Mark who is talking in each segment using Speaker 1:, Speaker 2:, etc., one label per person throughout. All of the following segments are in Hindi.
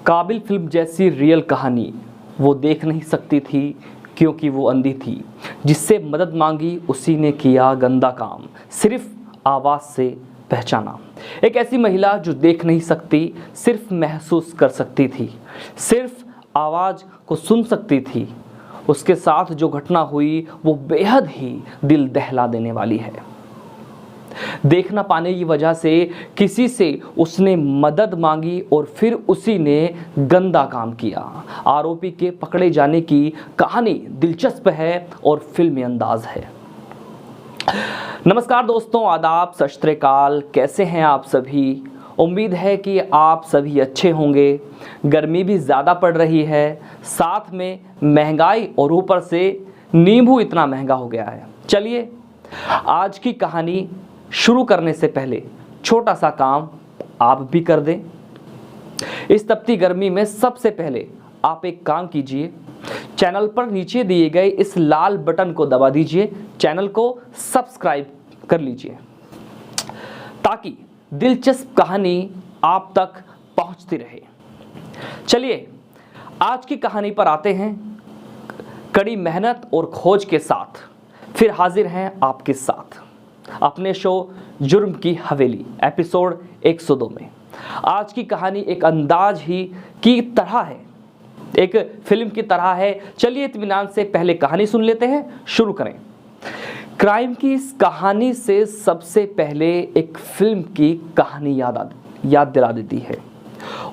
Speaker 1: काबिल फिल्म जैसी रियल कहानी वो देख नहीं सकती थी क्योंकि वो अंधी थी। जिससे मदद मांगी उसी ने किया गंदा काम, सिर्फ आवाज़ से पहचाना। एक ऐसी महिला जो देख नहीं सकती, सिर्फ महसूस कर सकती थी, सिर्फ आवाज़ को सुन सकती थी। उसके साथ जो घटना हुई वो बेहद ही दिल दहला देने वाली है। देख ना पाने की वजह से किसी से उसने मदद मांगी और फिर उसी ने गंदा काम किया। आरोपी के पकड़े जाने की कहानी दिलचस्प है और फिल्मी अंदाज है। नमस्कार दोस्तों, आदाब, सत श्री अकाल। कैसे हैं आप सभी? उम्मीद है कि आप सभी अच्छे होंगे। गर्मी भी ज़्यादा पड़ रही है, साथ में महंगाई और ऊपर से नींबू इतना महंगा हो गया है। चलिए आज की कहानी शुरू करने से पहले छोटा सा काम आप भी कर दें। इस तपती गर्मी में सबसे पहले आप एक काम कीजिए, चैनल पर नीचे दिए गए इस लाल बटन को दबा दीजिए, चैनल को सब्सक्राइब कर लीजिए ताकि दिलचस्प कहानी आप तक पहुंचती रहे। चलिए आज की कहानी पर आते हैं। कड़ी मेहनत और खोज के साथ फिर हाजिर हैं आपके साथ अपने शो जुर्म की हवेली एपिसोड 102 में। आज की कहानी एक अंदाज ही की तरह है, एक फिल्म की तरह है। चलिए इत्मीनान से पहले कहानी सुन लेते हैं, शुरू करें। क्राइम की इस कहानी से सबसे पहले एक फिल्म की कहानी याद दिला देती है।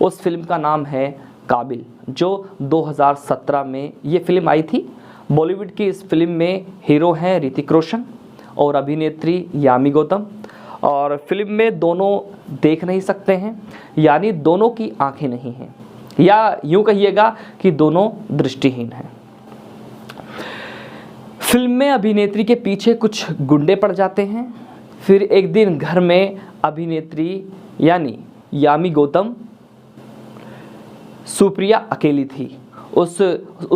Speaker 1: उस फिल्म का नाम है काबिल, जो 2017 में ये फिल्म आई थी। बॉलीवुड की इस फिल्म में हीरो हैं ऋतिक रोशन और अभिनेत्री यामी गौतम। और फिल्म में दोनों देख नहीं सकते हैं, यानी दोनों की आंखें नहीं हैं, या यूं कहिएगा कि दोनों दृष्टिहीन हैं। फिल्म में अभिनेत्री के पीछे कुछ गुंडे पड़ जाते हैं। फिर एक दिन घर में अभिनेत्री यानी यामी गौतम, सुप्रिया अकेली थी। उस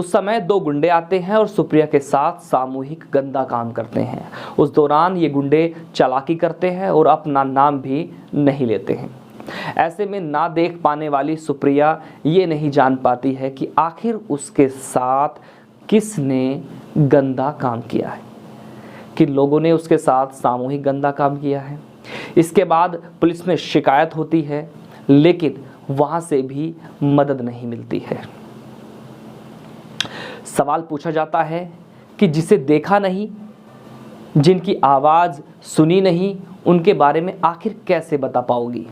Speaker 1: समय दो गुंडे आते हैं और सुप्रिया के साथ सामूहिक गंदा काम करते हैं। उस दौरान ये गुंडे चालाकी करते हैं और अपना नाम भी नहीं लेते हैं। ऐसे में ना देख पाने वाली सुप्रिया ये नहीं जान पाती है कि आखिर उसके साथ किसने गंदा काम किया है, किन लोगों ने उसके साथ सामूहिक गंदा काम किया है। इसके बाद पुलिस में शिकायत होती है, लेकिन वहाँ से भी मदद नहीं मिलती है। सवाल पूछा जाता है कि जिसे देखा नहीं, जिनकी आवाज़ सुनी नहीं, उनके बारे में आखिर कैसे बता पाओगी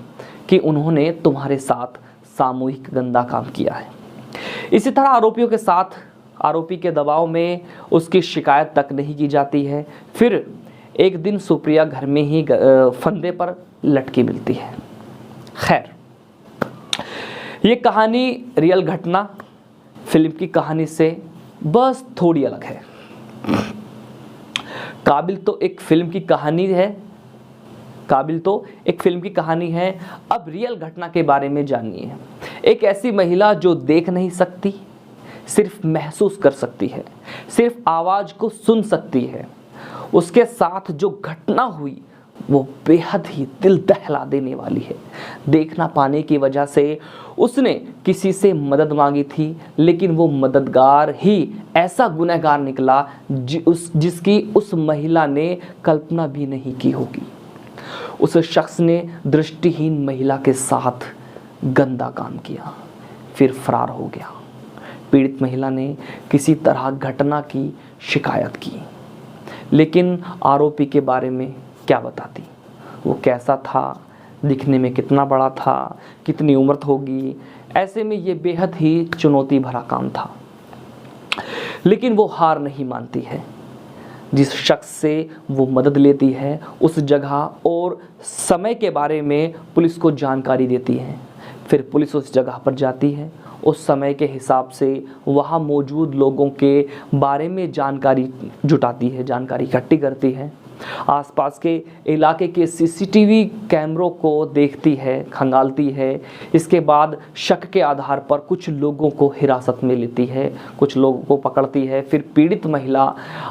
Speaker 1: कि उन्होंने तुम्हारे साथ सामूहिक गंदा काम किया है। इसी तरह आरोपियों के साथ आरोपी के दबाव में उसकी शिकायत तक नहीं की जाती है। फिर एक दिन सुप्रिया घर में ही फंदे पर लटकी मिलती है। खैर, ये कहानी रियल घटना फिल्म की कहानी से बस थोड़ी अलग है। काबिल तो एक फिल्म की कहानी है। अब रियल घटना के बारे में जानिए। एक ऐसी महिला जो देख नहीं सकती, सिर्फ महसूस कर सकती है, सिर्फ आवाज़ को सुन सकती है। उसके साथ जो घटना हुई वो बेहद ही दिल दहला देने वाली है। देख ना पाने की वजह से उसने किसी से मदद मांगी थी, लेकिन वो मददगार ही ऐसा गुनहगार निकला जिसकी उस महिला ने कल्पना भी नहीं की होगी। उस शख्स ने दृष्टिहीन महिला के साथ गंदा काम किया, फिर फरार हो गया। पीड़ित महिला ने किसी तरह घटना की शिकायत की, लेकिन आरोपी के बारे में क्या बताती? वो कैसा था, दिखने में कितना बड़ा था, कितनी उम्र होगी? ऐसे में ये बेहद ही चुनौती भरा काम था। लेकिन वो हार नहीं मानती है। जिस शख्स से वो मदद लेती है, उस जगह और समय के बारे में पुलिस को जानकारी देती है। फिर पुलिस उस जगह पर जाती है, उस समय के हिसाब से वहाँ मौजूद लोगों के बारे में जानकारी जुटाती है, जानकारी इकट्ठी करती है। आसपास के इलाके के सीसीटीवी कैमरों को देखती है, खंगालती है। इसके बाद शक के आधार पर कुछ लोगों को हिरासत में लेती है, कुछ लोगों को पकड़ती है। फिर पीड़ित महिला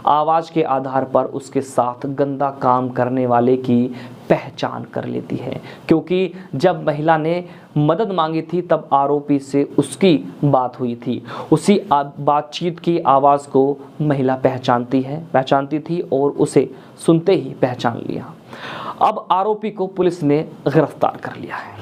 Speaker 1: आवाज़ के आधार पर उसके साथ गंदा काम करने वाले की पहचान कर लेती है, क्योंकि जब महिला ने मदद मांगी थी तब आरोपी से उसकी बात हुई थी। उसी बातचीत की आवाज़ को महिला पहचानती थी और उसे सुनते ही पहचान लिया। अब आरोपी को पुलिस ने गिरफ्तार कर लिया है।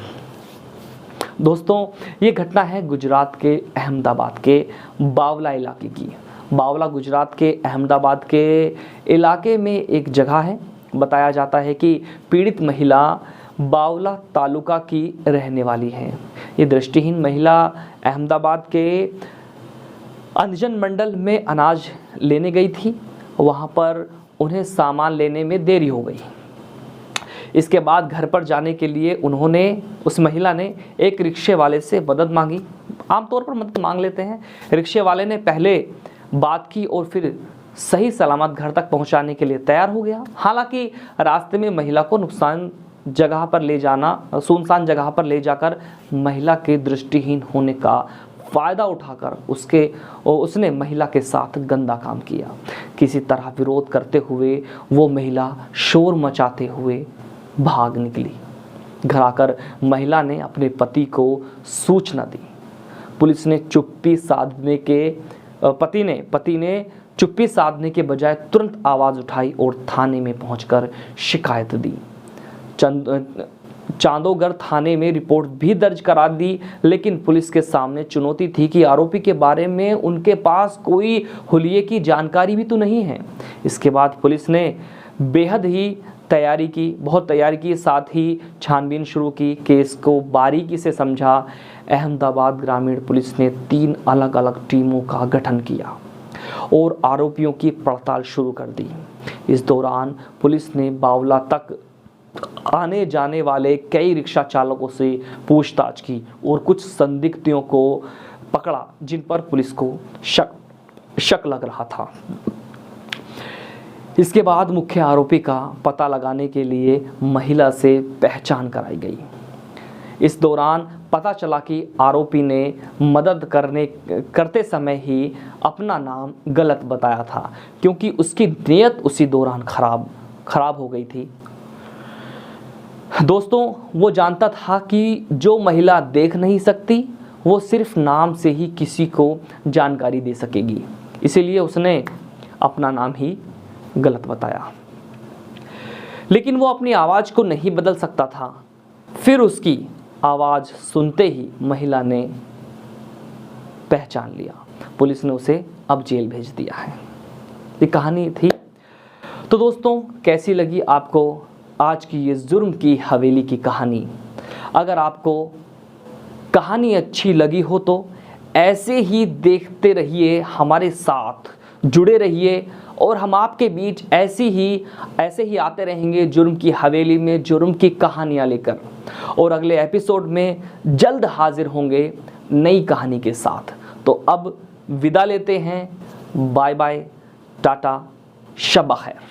Speaker 1: दोस्तों, ये घटना है गुजरात के अहमदाबाद के बावला इलाके की। बावला गुजरात के अहमदाबाद के इलाके में एक जगह है। बताया जाता है कि पीड़ित महिला बावला तालुका की रहने वाली है। ये दृष्टिहीन महिला अहमदाबाद के अंजन मंडल में अनाज लेने गई थी। वहाँ पर उन्हें सामान लेने में देरी हो गई। इसके बाद घर पर जाने के लिए उस महिला ने एक रिक्शे वाले से मदद मांगी। आमतौर पर मदद मांग लेते हैं। रिक्शे वाले ने पहले बात की और फिर सही सलामत घर तक पहुंचाने के लिए तैयार हो गया। हालांकि रास्ते में महिला को सुनसान जगह पर ले जाकर महिला के दृष्टिहीन होने का फ़ायदा उठाकर उसने महिला के साथ गंदा काम किया। किसी तरह विरोध करते हुए वो महिला शोर मचाते हुए भाग निकली। घर आकर महिला ने अपने पति को सूचना दी। पुलिस ने पति ने चुप्पी साधने के बजाय तुरंत आवाज़ उठाई और थाने में पहुंचकर शिकायत दी। चांदोगढ़ थाने में रिपोर्ट भी दर्ज करा दी, लेकिन पुलिस के सामने चुनौती थी कि आरोपी के बारे में उनके पास कोई हुलिये की जानकारी भी तो नहीं है। इसके बाद पुलिस ने बहुत तैयारी की, साथ ही छानबीन शुरू की, केस को बारीकी से समझा। अहमदाबाद ग्रामीण पुलिस ने 3 अलग अलग टीमों का गठन किया और आरोपियों की पड़ताल शुरू कर दी। इस दौरान पुलिस ने बावला तक आने जाने वाले कई रिक्शा चालकों से पूछताछ की और कुछ संदिग्धों को पकड़ा जिन पर पुलिस को शक लग रहा था। इसके बाद मुख्य आरोपी का पता लगाने के लिए महिला से पहचान कराई गई। इस दौरान पता चला कि आरोपी ने मदद करते समय ही अपना नाम गलत बताया था, क्योंकि उसकी नीयत उसी दौरान खराब हो गई थी। दोस्तों, वो जानता था कि जो महिला देख नहीं सकती वो सिर्फ नाम से ही किसी को जानकारी दे सकेगी, इसीलिए उसने अपना नाम ही गलत बताया। लेकिन वो अपनी आवाज़ को नहीं बदल सकता था। फिर उसकी आवाज़ सुनते ही महिला ने पहचान लिया। पुलिस ने उसे अब जेल भेज दिया है। ये कहानी थी। तो दोस्तों, कैसी लगी आपको आज की ये जुर्म की हवेली की कहानी? अगर आपको कहानी अच्छी लगी हो तो ऐसे ही देखते रहिए, हमारे साथ जुड़े रहिए और हम आपके बीच ऐसे ही आते रहेंगे जुर्म की हवेली में जुर्म की कहानियाँ लेकर। और अगले एपिसोड में जल्द हाजिर होंगे नई कहानी के साथ। तो अब विदा लेते हैं। बाय बाय, टाटा, शब खैर।